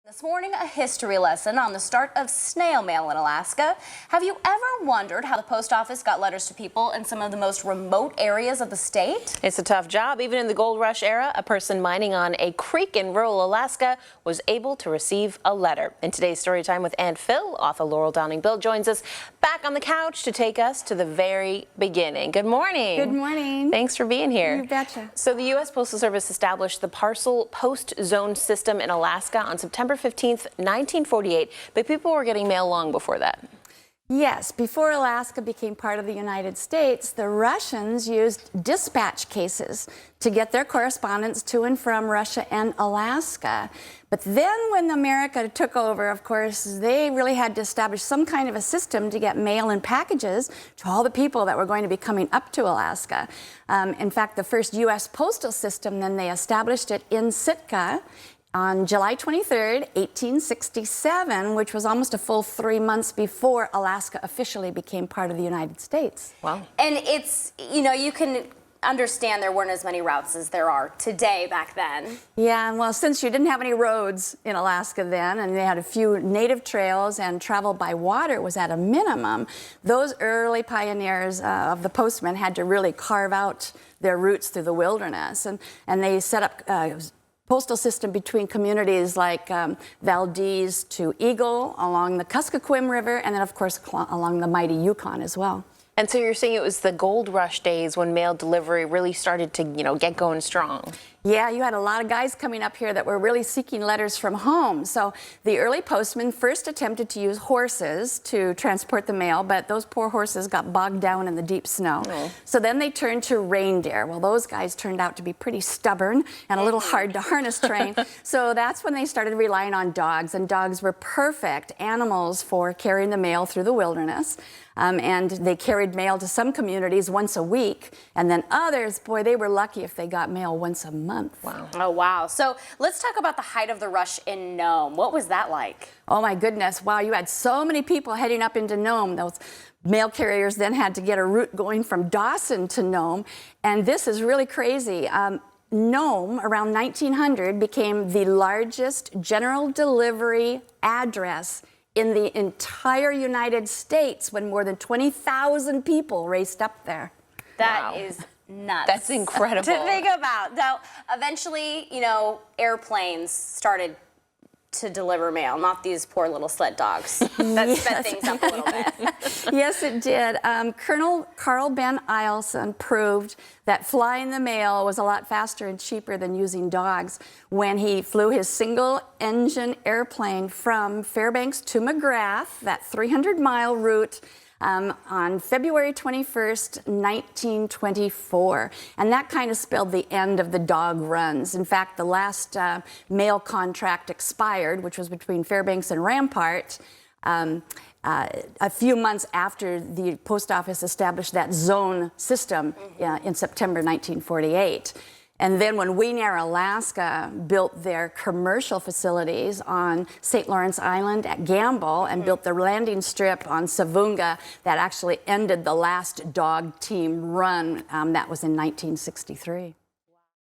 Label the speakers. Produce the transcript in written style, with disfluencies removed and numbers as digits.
Speaker 1: This morning, a history lesson on the start of snail mail in Alaska. Have you ever wondered how the post office got letters to people in some of the most remote areas of the state?
Speaker 2: It's a tough job. Even in the gold rush era, a person mining on a creek in rural Alaska was able to receive a letter. In today's story time with Aunt Phil, author Laurel Downing-Bill joins us back on the couch to take us to the very beginning. Good morning.
Speaker 3: Good morning.
Speaker 2: Thanks for being here.
Speaker 3: You betcha.
Speaker 2: So the U.S. Postal Service established the parcel post zone system in Alaska on September 15th, 1948, but people were getting mail long before that.
Speaker 3: Yes, before Alaska became part of the United States, the Russians used dispatch cases to get their correspondence to and from Russia and Alaska. But then when America took over, of course, they really had to establish some kind of a system to get mail and packages to all the people that were going to be coming up to Alaska. In fact, the first U.S. postal system, then they established it in Sitka on July 23rd, 1867, which was almost a full 3 months before Alaska officially became part of the United States.
Speaker 2: Wow.
Speaker 1: And it's, you can understand there weren't as many routes as there are today back then.
Speaker 3: Yeah, well, since you didn't have any roads in Alaska then, and they had a few native trails and travel by water was at a minimum, those early pioneers of the postmen had to really carve out their routes through the wilderness. And they set up postal system between communities like Valdez to Eagle, along the Kuskokwim River, and then, of course, along the mighty Yukon as well.
Speaker 2: And so you're saying it was the gold rush days when mail delivery really started to, get going strong.
Speaker 3: Yeah, you had a lot of guys coming up here that were really seeking letters from home. So the early postmen first attempted to use horses to transport the mail, but those poor horses got bogged down in the deep snow.
Speaker 2: Oh.
Speaker 3: So then they turned to reindeer. Well, those guys turned out to be pretty stubborn and a little hard to harness train. So that's when they started relying on dogs, and dogs were perfect animals for carrying the mail through the wilderness. And they carried mail to some communities once a week, and then others, boy, they were lucky if they got mail once a month.
Speaker 2: Wow.
Speaker 1: Oh, wow. So let's talk about the height of the rush in Nome. What was that like?
Speaker 3: Oh, my goodness. Wow, you had so many people heading up into Nome. Those mail carriers then had to get a route going from Dawson to Nome, and this is really crazy. Nome, around 1900, became the largest general delivery address in the entire United States when more than 20,000 people raced up there.
Speaker 1: That
Speaker 2: Wow.
Speaker 1: is nuts.
Speaker 2: That's incredible.
Speaker 1: To think about. Now, eventually, airplanes started to deliver mail, not these poor little sled dogs. That sped things up a little bit.
Speaker 3: Yes, it did. Colonel Carl Ben Eielson proved that flying the mail was a lot faster and cheaper than using dogs when he flew his single-engine airplane from Fairbanks to McGrath, that 300-mile route, on February 21st, 1924. And that kind of spelled the end of the dog runs. In fact, the last mail contract expired, which was between Fairbanks and Rampart, a few months after the post office established that zone system in September 1948. And then when Wiener, Alaska built their commercial facilities on St. Lawrence Island at Gamble and built the landing strip on Savunga, that actually ended the last dog team run. That was in 1963.